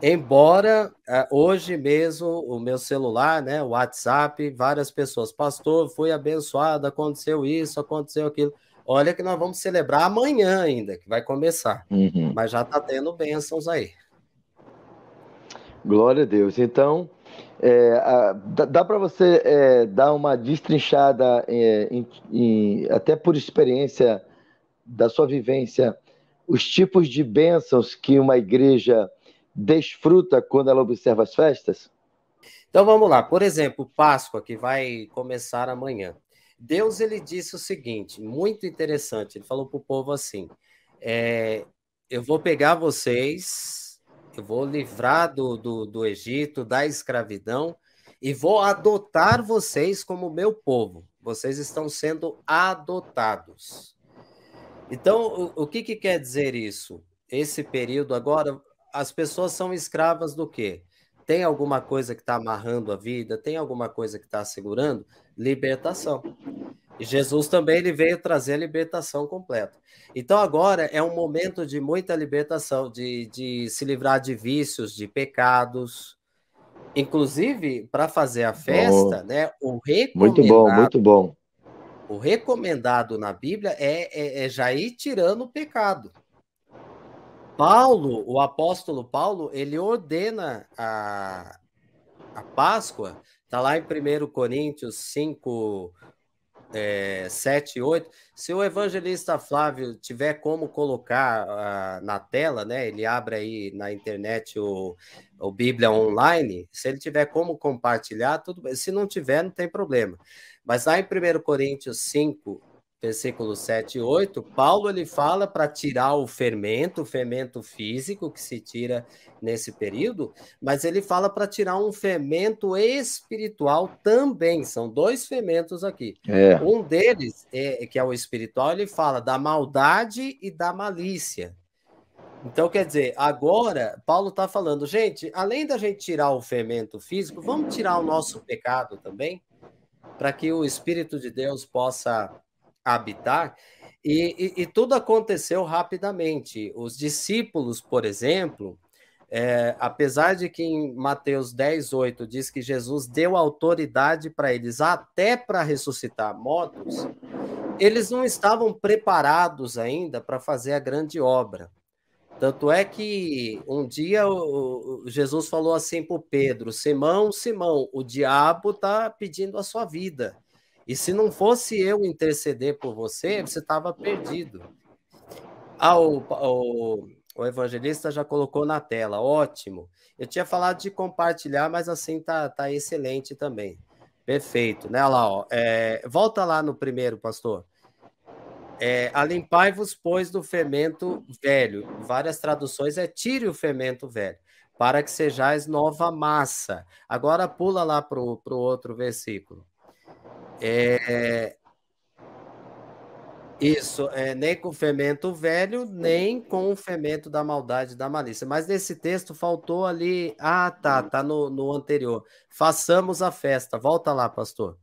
Embora hoje mesmo o meu celular, né, o WhatsApp, várias pessoas, pastor, fui abençoado, aconteceu isso, aconteceu aquilo. Olha que nós vamos celebrar amanhã ainda, que vai começar. Mas já está tendo bênçãos aí. Glória a Deus. Então, dá para você dar uma destrinchada, até por experiência da sua vivência, os tipos de bênçãos que uma igreja desfruta quando ela observa as festas? Então vamos lá. Por exemplo, Páscoa, que vai começar amanhã. Deus ele disse o seguinte, muito interessante. Ele falou para o povo assim: eu vou pegar vocês, eu vou livrar do Egito, da escravidão, e vou adotar vocês como meu povo. Vocês estão sendo adotados. Então, o que quer dizer isso? Esse período agora, as pessoas são escravas do quê? Tem alguma coisa que está amarrando a vida? Tem alguma coisa que está segurando? Libertação. E Jesus também ele veio trazer a libertação completa. Então agora é um momento de muita libertação, de se livrar de vícios, de pecados. Inclusive, para fazer a festa, né, o Muito bom, recomendado, muito bom. o recomendado na Bíblia é já ir tirando o pecado. Paulo, o apóstolo Paulo, ele ordena a Páscoa, está lá em 1 Coríntios 5, 7 e 8. Se o evangelista Flávio tiver como colocar na tela, né? Ele abre aí na internet o Bíblia Online. Se ele tiver como compartilhar, tudo bem. Se não tiver, não tem problema. Mas lá em 1 Coríntios 5, versículos 7 e 8, Paulo ele fala para tirar o fermento físico que se tira nesse período, mas ele fala para tirar um fermento espiritual também. São dois fermentos aqui. Um deles, que é o espiritual, ele fala da maldade e da malícia. Então, quer dizer, agora, Paulo está falando, gente, além da gente tirar o fermento físico, vamos tirar o nosso pecado também, para que o Espírito de Deus possa habitar. E tudo aconteceu rapidamente. Os discípulos, por exemplo, apesar de que em Mateus 10:8 diz que Jesus deu autoridade para eles até para ressuscitar mortos, eles não estavam preparados ainda para fazer a grande obra. Tanto é que um dia Jesus falou assim para o Pedro: Simão, Simão, o diabo está pedindo a sua vida. E se não fosse eu interceder por você, você estava perdido. O evangelista já colocou na tela, ótimo. Eu tinha falado de compartilhar, mas assim tá excelente também. Perfeito, né? Olha lá, ó. Volta lá no primeiro, pastor. Alimpai-vos, pois, do fermento velho. Em várias traduções tire o fermento velho, para que sejais nova massa. Agora pula lá para o outro versículo. Isso, nem com o fermento velho, nem com o fermento da maldade e da malícia. Mas nesse texto faltou ali. Ah, tá no anterior. Façamos a festa. Volta lá, pastor.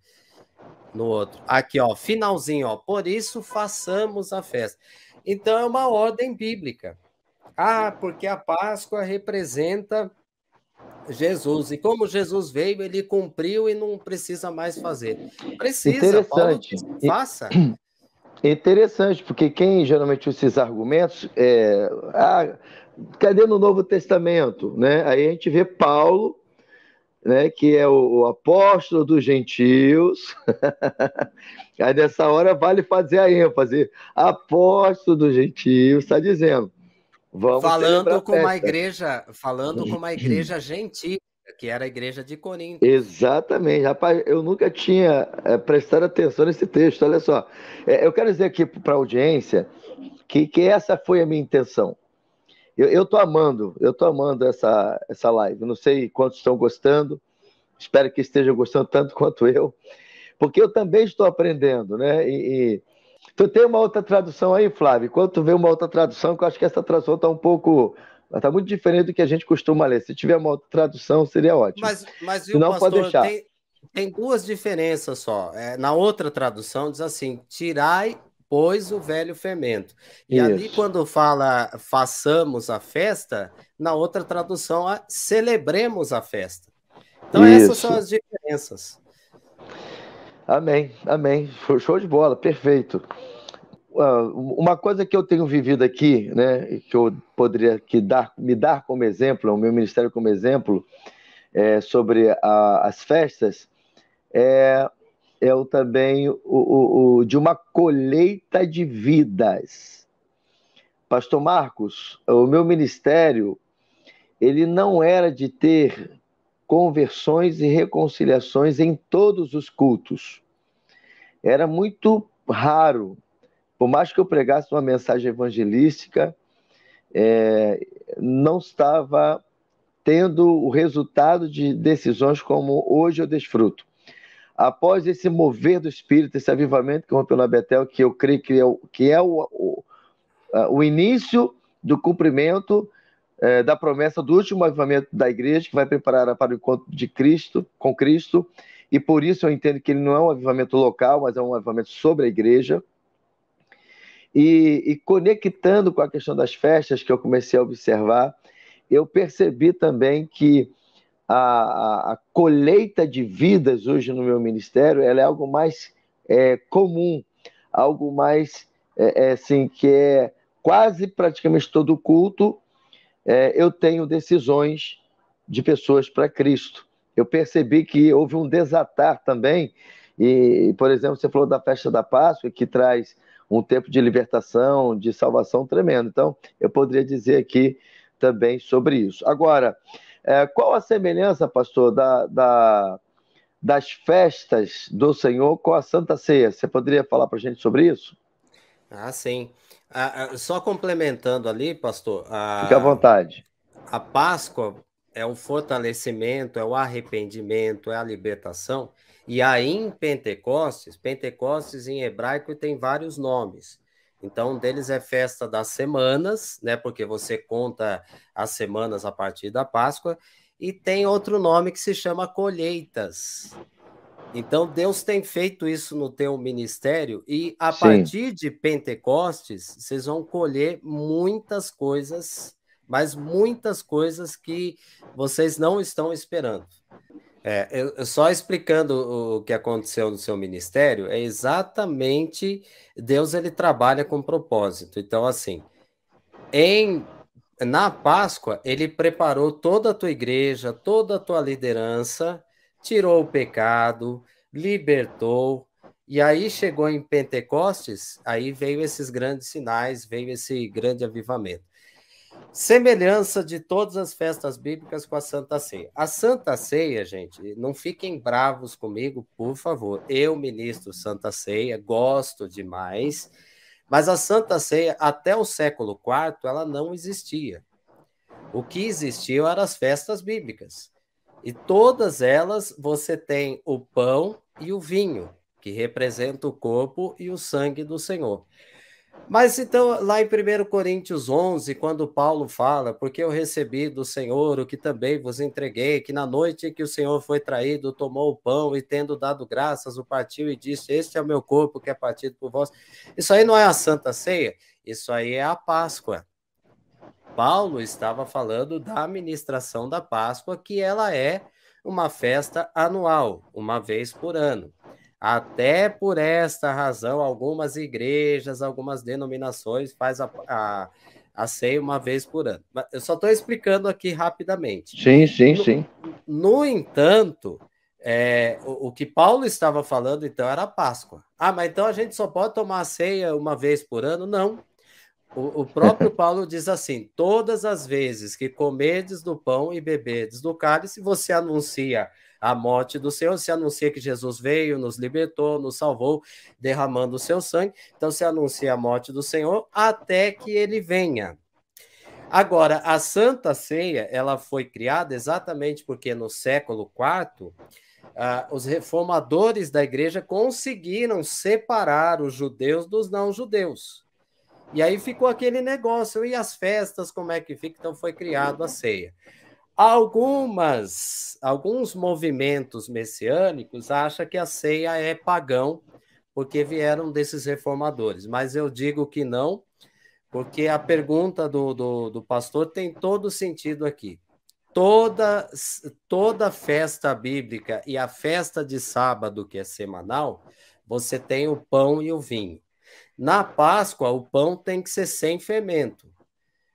No outro. Aqui, ó, finalzinho, ó. Por isso façamos a festa. Então é uma ordem bíblica. Ah, porque a Páscoa representa Jesus. E como Jesus veio, ele cumpriu e não precisa mais fazer. Precisa, Paulo diz, faça. Interessante, porque quem geralmente usa esses argumentos cadê no Novo Testamento, né? Aí a gente vê Paulo né, que é o apóstolo dos gentios. Aí nessa hora vale fazer a ênfase. Apóstolo dos gentios, está dizendo, vamos celebrar a festa. Falando com uma igreja gentílica, que era a igreja de Corinto. Exatamente, rapaz, eu nunca tinha prestado atenção nesse texto, olha só. Eu quero dizer aqui para a audiência que essa foi a minha intenção. Eu tô amando essa live. Não sei quantos estão gostando, espero que estejam gostando tanto quanto eu, porque eu também estou aprendendo, né? Tu tem uma outra tradução aí, Flávio? Quando tu vê uma outra tradução, que eu acho que essa tradução está muito diferente do que a gente costuma ler. Se tiver uma outra tradução, seria ótimo. Mas Se viu, não, pode pastor, deixar. Tem duas diferenças só. Na outra tradução diz assim: tirai, pois, o velho fermento. E Isso. ali, quando fala façamos a festa, na outra tradução, celebremos a festa. Então, essas são as diferenças. Amém, amém. Show de bola, perfeito. Uma coisa que eu tenho vivido aqui, né, que eu poderia me dar como exemplo, o meu ministério como exemplo, sobre as festas, é também de uma colheita de vidas. Pastor Marcos, o meu ministério, ele não era de ter conversões e reconciliações em todos os cultos. Era muito raro. Por mais que eu pregasse uma mensagem evangelística, não estava tendo o resultado de decisões como hoje eu desfruto. Após esse mover do Espírito, esse avivamento que rompeu na Betel, que eu creio que é o início do cumprimento da promessa do último avivamento da igreja, que vai preparar para o encontro de Cristo, com Cristo, e por isso eu entendo que ele não é um avivamento local, mas é um avivamento sobre a igreja. E conectando com a questão das festas que eu comecei a observar, eu percebi também que a colheita de vidas hoje no meu ministério, ela é algo mais comum, algo mais assim, que é quase praticamente todo culto, eu tenho decisões de pessoas para Cristo. Eu percebi que houve um desatar também, e, por exemplo, você falou da festa da Páscoa, que traz um tempo de libertação, de salvação tremendo. Então, eu poderia dizer aqui também sobre isso. Agora, qual a semelhança, pastor, das festas do Senhor com a Santa Ceia? Você poderia falar para a gente sobre isso? Sim. Só complementando ali, pastor. Fique à vontade. A Páscoa é o fortalecimento, é o arrependimento, é a libertação. E aí em Pentecostes em hebraico tem vários nomes. Então, um deles é festa das semanas, né? Porque você conta as semanas a partir da Páscoa. E tem outro nome que se chama colheitas. Então, Deus tem feito isso no teu ministério e a partir de Pentecostes, vocês vão colher muitas coisas, mas muitas coisas que vocês não estão esperando. Eu só explicando o que aconteceu no seu ministério, é exatamente Deus, ele trabalha com propósito. Então, assim, na Páscoa, ele preparou toda a tua igreja, toda a tua liderança, tirou o pecado, libertou, e aí chegou em Pentecostes, aí veio esses grandes sinais, veio esse grande avivamento. Semelhança de todas as festas bíblicas com a Santa Ceia. A Santa Ceia, gente, não fiquem bravos comigo, por favor. Eu ministro Santa Ceia, gosto demais, mas a Santa Ceia, até o século IV, ela não existia. O que existiam eram as festas bíblicas. E todas elas você tem o pão e o vinho, que representam o corpo e o sangue do Senhor. Mas então, lá em 1 Coríntios 11, quando Paulo fala, porque eu recebi do Senhor o que também vos entreguei, que na noite em que o Senhor foi traído, tomou o pão e, tendo dado graças, o partiu e disse, este é o meu corpo que é partido por vós. Isso aí não é a Santa Ceia, isso aí é a Páscoa. Paulo estava falando da ministração da Páscoa, que ela é uma festa anual, uma vez por ano. Até por esta razão, algumas igrejas, algumas denominações faz a ceia uma vez por ano. Eu só estou explicando aqui rapidamente. Sim. No entanto, o que Paulo estava falando, então, era a Páscoa. Ah, mas então a gente só pode tomar a ceia uma vez por ano? Não. O próprio Paulo diz assim: todas as vezes que comerdes do pão e beberdes do cálice, você anuncia a morte do Senhor, você anuncia que Jesus veio, nos libertou, nos salvou, derramando o seu sangue. Então, você anuncia a morte do Senhor até que ele venha. Agora, a Santa Ceia, ela foi criada exatamente porque no século IV, os reformadores da igreja conseguiram separar os judeus dos não-judeus. E aí ficou aquele negócio, e as festas, como é que fica? Então foi criado a ceia. Alguns movimentos messiânicos acham que a ceia é pagão, porque vieram desses reformadores, mas eu digo que não, porque a pergunta do pastor tem todo sentido aqui. Toda festa bíblica e a festa de sábado, que é semanal, você tem o pão e o vinho. Na Páscoa, o pão tem que ser sem fermento,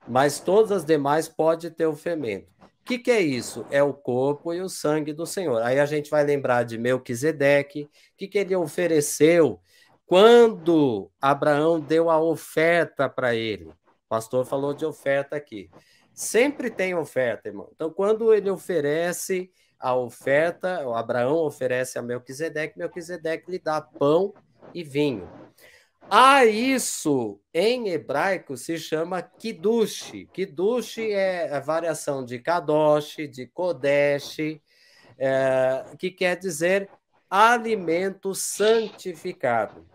mas todas as demais pode ter o fermento. O que é isso? É o corpo e o sangue do Senhor. Aí a gente vai lembrar de Melquisedeque, o que ele ofereceu quando Abraão deu a oferta para ele. O pastor falou de oferta aqui. Sempre tem oferta, irmão. Então, quando ele oferece a oferta, o Abraão oferece a Melquisedeque, Melquisedeque lhe dá pão e vinho. Isso em hebraico se chama kiddush. Kiddush é a variação de kadosh, de kodesh, que quer dizer alimento santificado.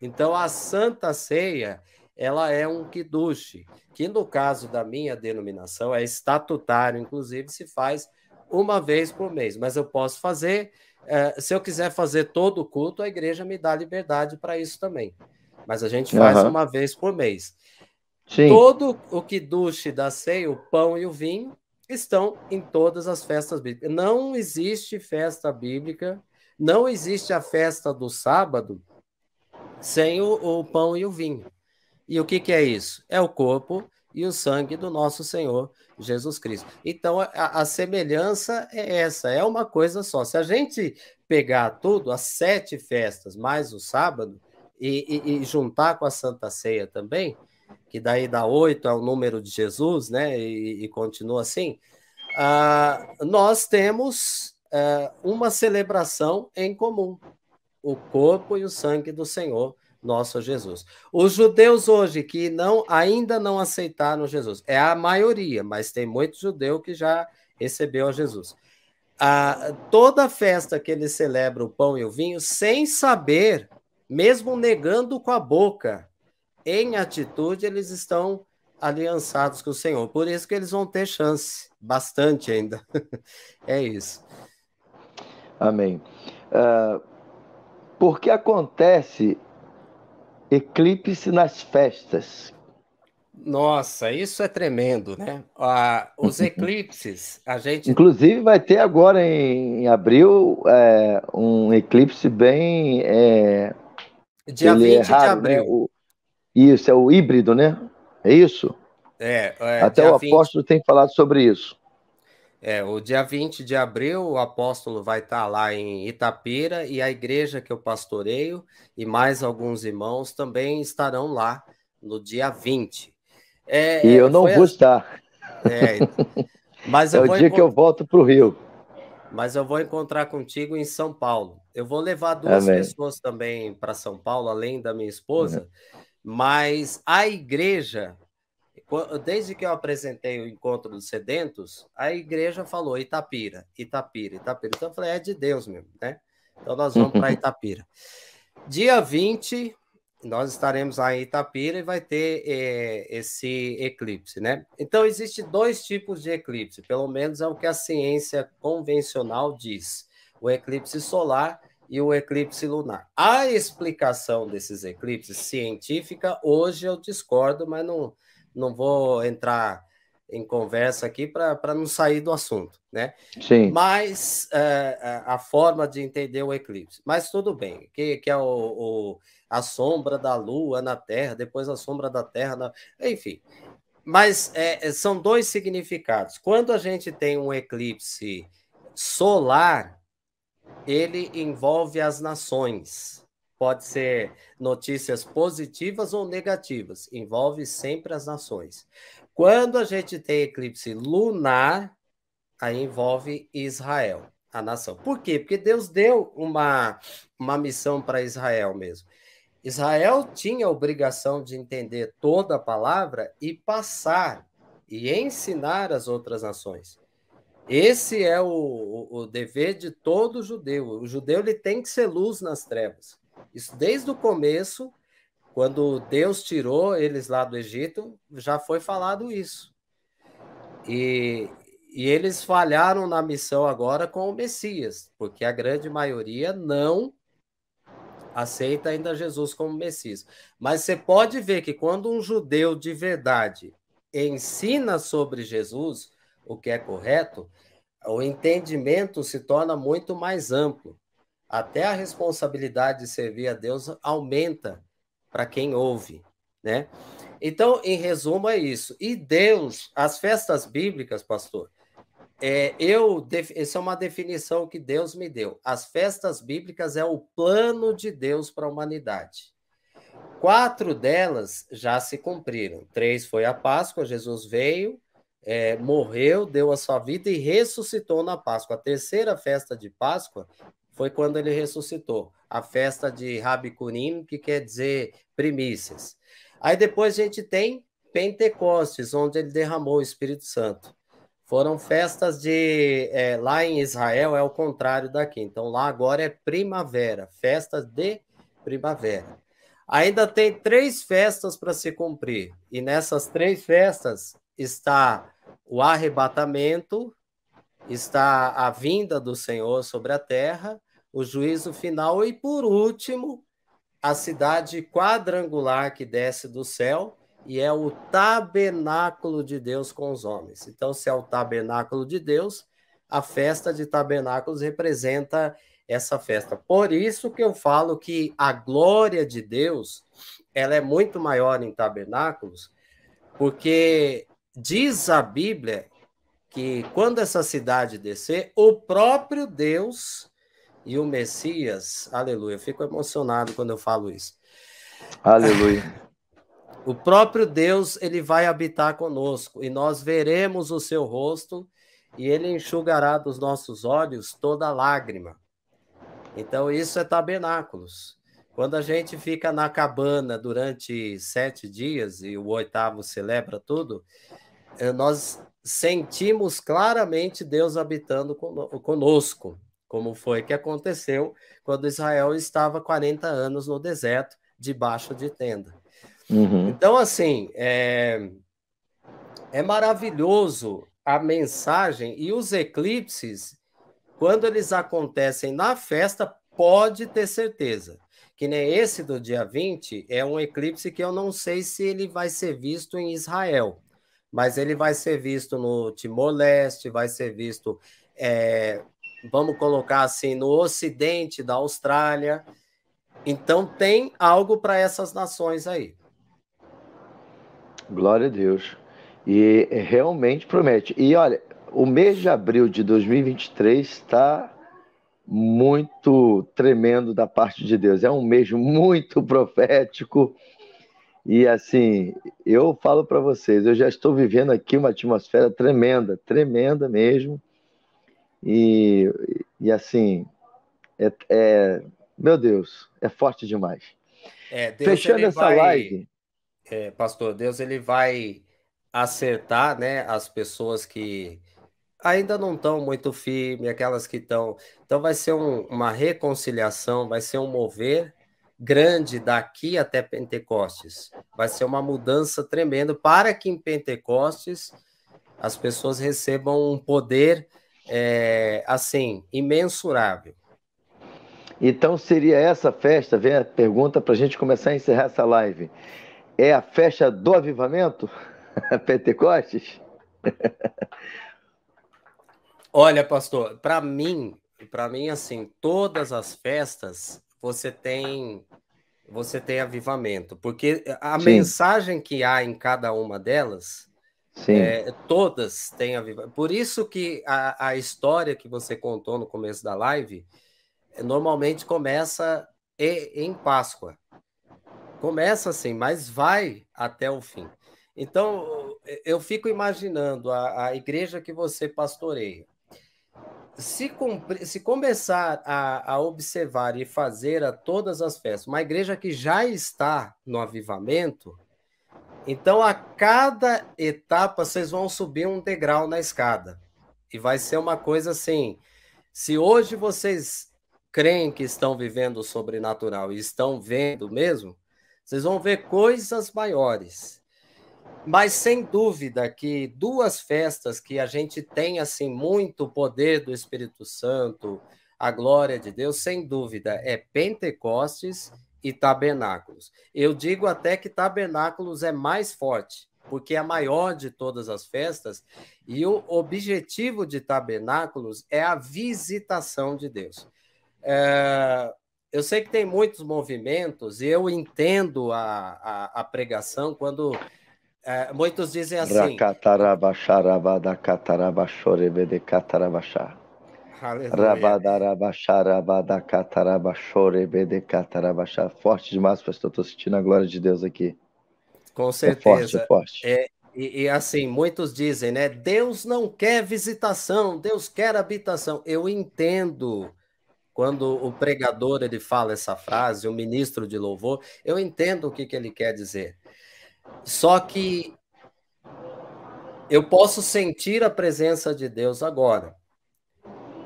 Então, a Santa Ceia, ela é um kiddush, que no caso da minha denominação é estatutário, inclusive se faz uma vez por mês, mas eu posso fazer, se eu quiser fazer todo o culto, a igreja me dá liberdade para isso também. Mas a gente faz uma vez por mês. Sim. Todo o kiddush da ceia, o pão e o vinho, estão em todas as festas bíblicas. Não existe festa bíblica, não existe a festa do sábado sem o pão e o vinho. E o que é isso? É o corpo e o sangue do nosso Senhor Jesus Cristo. Então, a semelhança é essa, é uma coisa só. Se a gente pegar tudo, as 7 festas, mais o sábado, e juntar com a Santa Ceia também, que daí dá 8, é o número de Jesus, né? E continua assim, nós temos uma celebração em comum, o corpo e o sangue do Senhor nosso Jesus. Os judeus hoje que ainda não aceitaram Jesus, é a maioria, mas tem muito judeu que já recebeu a Jesus. Toda festa que eles celebram o pão e o vinho, sem saber, mesmo negando com a boca, em atitude, eles estão aliançados com o Senhor. Por isso que eles vão ter chance, bastante ainda. É isso. Amém. Por que acontece eclipse nas festas? Nossa, isso é tremendo, né? Os eclipses, a gente... Inclusive, vai ter agora em abril um eclipse bem. Dia Ele é 20 de raro, né? abril. Isso, é o híbrido, né? É isso? Até Dia o 20. apóstolo tem falado sobre isso. O dia 20 de abril, o apóstolo vai estar lá em Itapira e a igreja que eu pastoreio e mais alguns irmãos também estarão lá no dia 20. E eu não vou estar. Mas é o dia que eu volto para o Rio. Mas eu vou encontrar contigo em São Paulo. Eu vou levar 2 Amém. pessoas também para São Paulo, além da minha esposa, mas a igreja, desde que eu apresentei o Encontro dos Sedentos, a igreja falou Itapira, Itapira, Itapira. Então eu falei, é de Deus mesmo, né? Então nós vamos para Itapira. Dia 20, nós estaremos lá em Itapira e vai ter esse eclipse, né? Então, existem 2 tipos de eclipse, pelo menos é o que a ciência convencional diz: o eclipse solar e o eclipse lunar. A explicação desses eclipses científica, hoje eu discordo, mas não vou entrar em conversa aqui para não sair do assunto, né? Sim. Mas a forma de entender o eclipse. Mas tudo bem, que é a sombra da Lua na Terra, depois a sombra da Terra, enfim. Mas são dois significados. Quando a gente tem um eclipse solar, ele envolve as nações. Pode ser notícias positivas ou negativas, envolve sempre as nações. Quando a gente tem eclipse lunar, aí envolve Israel, a nação. Por quê? Porque Deus deu uma missão para Israel mesmo. Israel tinha a obrigação de entender toda a palavra e passar e ensinar as outras nações. Esse é o dever de todo judeu. O judeu ele tem que ser luz nas trevas. Isso desde o começo, quando Deus tirou eles lá do Egito, já foi falado isso. E eles falharam na missão agora com o Messias, porque a grande maioria não aceita ainda Jesus como Messias. Mas você pode ver que quando um judeu de verdade ensina sobre Jesus, o que é correto, o entendimento se torna muito mais amplo. Até a responsabilidade de servir a Deus aumenta para quem ouve, né? Então, em resumo, é isso. E Deus, as festas bíblicas, pastor, essa é uma definição que Deus me deu. As festas bíblicas é o plano de Deus para a humanidade. 4 delas já se cumpriram. 3 foi a Páscoa, Jesus veio, morreu, deu a sua vida e ressuscitou na Páscoa. A terceira festa de Páscoa foi quando ele ressuscitou. A festa de Rabi Kurim, que quer dizer primícias. Aí depois a gente tem Pentecostes, onde ele derramou o Espírito Santo. Foram festas lá em Israel é o contrário daqui. Então lá agora é primavera, festas de primavera. Ainda tem 3 festas para se cumprir. E nessas 3 festas está o arrebatamento, está a vinda do Senhor sobre a terra, o juízo final e, por último, a cidade quadrangular que desce do céu e é o tabernáculo de Deus com os homens. Então, se é o tabernáculo de Deus, a festa de tabernáculos representa essa festa. Por isso que eu falo que a glória de Deus, ela é muito maior em tabernáculos, porque diz a Bíblia que quando essa cidade descer, o próprio Deus e o Messias, aleluia, eu fico emocionado quando eu falo isso. Aleluia. O próprio Deus, ele vai habitar conosco e nós veremos o seu rosto e ele enxugará dos nossos olhos toda lágrima. Então, isso é tabernáculos. Quando a gente fica na cabana durante 7 dias e o 8º celebra tudo, nós sentimos claramente Deus habitando conosco, como foi que aconteceu quando Israel estava 40 anos no deserto, debaixo de tenda. Uhum. Então, assim, é maravilhoso a mensagem e os eclipses, quando eles acontecem na festa, pode ter certeza. Que nem esse do dia 20, é um eclipse que eu não sei se ele vai ser visto em Israel, mas ele vai ser visto no Timor-Leste, vai ser visto, vamos colocar assim, no ocidente da Austrália. Então, tem algo para essas nações aí. Glória a Deus. E realmente promete. E olha, o mês de abril de 2023 está muito tremendo da parte de Deus. É um mês muito profético. E assim, eu falo para vocês, eu já estou vivendo aqui uma atmosfera tremenda, tremenda mesmo. E assim, meu Deus, é forte demais. Deus Fechando ele essa vai, live, pastor, Deus ele vai acertar, né, as pessoas que ainda não estão muito firmes, aquelas que estão. Então vai ser uma reconciliação, vai ser um mover grande daqui até Pentecostes. Vai ser uma mudança tremenda para que em Pentecostes as pessoas recebam um poder assim, imensurável. então seria essa festa, vem a pergunta para a gente começar a encerrar essa live. É a festa do avivamento? Pentecostes? Olha, pastor, para mim assim, todas as festas você tem avivamento, porque a Sim. mensagem que há em cada uma delas Sim. Todas têm avivamento. Por isso que a história que você contou no começo da live normalmente começa em Páscoa. Começa assim, mas vai até o fim. Então, eu fico imaginando a igreja que você pastoreia. Se começar a observar e fazer a todas as festas, uma igreja que já está no avivamento, então a cada etapa vocês vão subir um degrau na escada. E vai ser uma coisa assim, se hoje vocês creem que estão vivendo o sobrenatural e estão vendo mesmo, vocês vão ver coisas maiores. Mas sem dúvida que duas festas que a gente tem assim muito poder do Espírito Santo, a glória de Deus, sem dúvida, é Pentecostes e Tabernáculos. Eu digo até que Tabernáculos é mais forte, porque é a maior de todas as festas, e o objetivo de Tabernáculos é a visitação de Deus. Eu sei que tem muitos movimentos, e eu entendo a pregação quando muitos dizem assim. Aleluia. Forte demais, pastor. Estou sentindo a glória de Deus aqui. Com Forte, é certeza. forte. E assim, muitos dizem, né? Deus não quer visitação, Deus quer habitação. Eu entendo quando o pregador ele fala essa frase, o ministro de louvor, eu entendo o que ele quer dizer. Só que eu posso sentir a presença de Deus agora.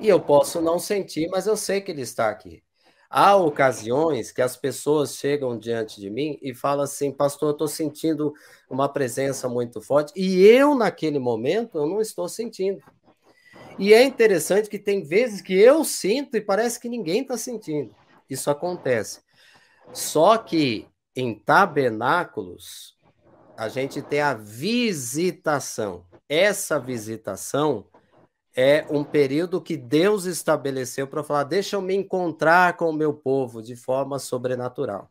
E eu posso não sentir, mas eu sei que ele está aqui. Há ocasiões que as pessoas chegam diante de mim e falam assim, pastor, eu estou sentindo uma presença muito forte, e eu, naquele momento, eu não estou sentindo. E é interessante que tem vezes que eu sinto e parece que ninguém está sentindo. Isso acontece. Só que em tabernáculos, a gente tem a visitação. Essa visitação é um período que Deus estabeleceu para falar, deixa eu me encontrar com o meu povo de forma sobrenatural.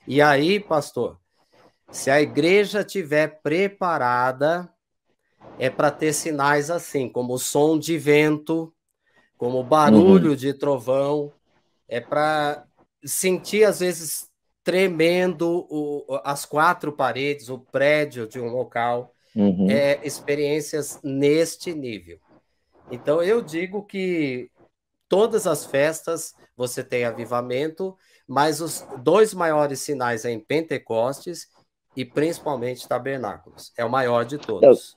E aí, pastor, se a igreja estiver preparada, é para ter sinais assim, como o som de vento, como o barulho de trovão, é para sentir, às vezes, tremendo as quatro paredes, o prédio de um local, experiências neste nível. Então, eu digo que todas as festas você tem avivamento, mas os dois maiores sinais é em Pentecostes e principalmente Tabernáculos. É o maior de todos.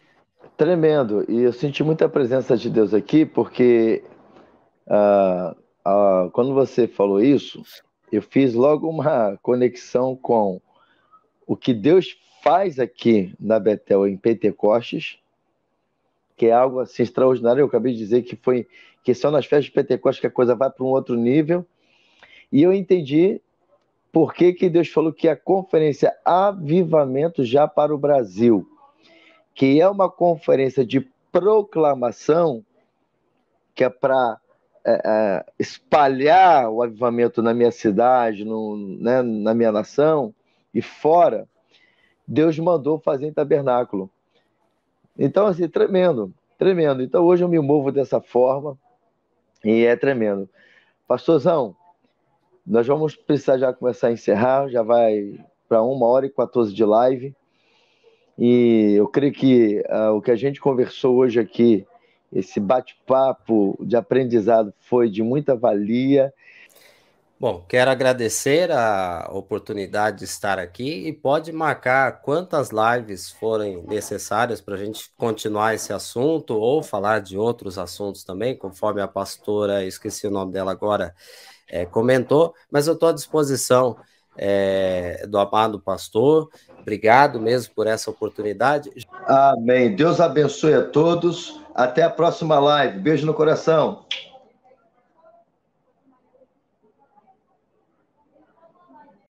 Tremendo. E eu senti muita presença de Deus aqui, porque quando você falou isso, eu fiz logo uma conexão com o que Deus faz aqui na Betel em Pentecostes, que é algo assim extraordinário. Eu acabei de dizer que só nas festas de Pentecostes que a coisa vai para um outro nível. E eu entendi por que Deus falou que a conferência Avivamento já para o Brasil, que é uma conferência de proclamação, que é para espalhar o avivamento na minha cidade, né, na minha nação e fora, Deus mandou fazer em tabernáculo. Então, assim, tremendo, tremendo. Então, hoje eu me movo dessa forma e é tremendo. Pastorzão, nós vamos precisar já começar a encerrar, já vai para 1h14 de live. E eu creio que o que a gente conversou hoje aqui, esse bate-papo de aprendizado foi de muita valia. Bom, quero agradecer a oportunidade de estar aqui e pode marcar quantas lives forem necessárias para a gente continuar esse assunto ou falar de outros assuntos também, conforme a pastora, esqueci o nome dela agora, comentou, mas eu estou à disposição do amado pastor. Obrigado mesmo por essa oportunidade. Amém. Deus abençoe a todos. Até a próxima live. Beijo no coração.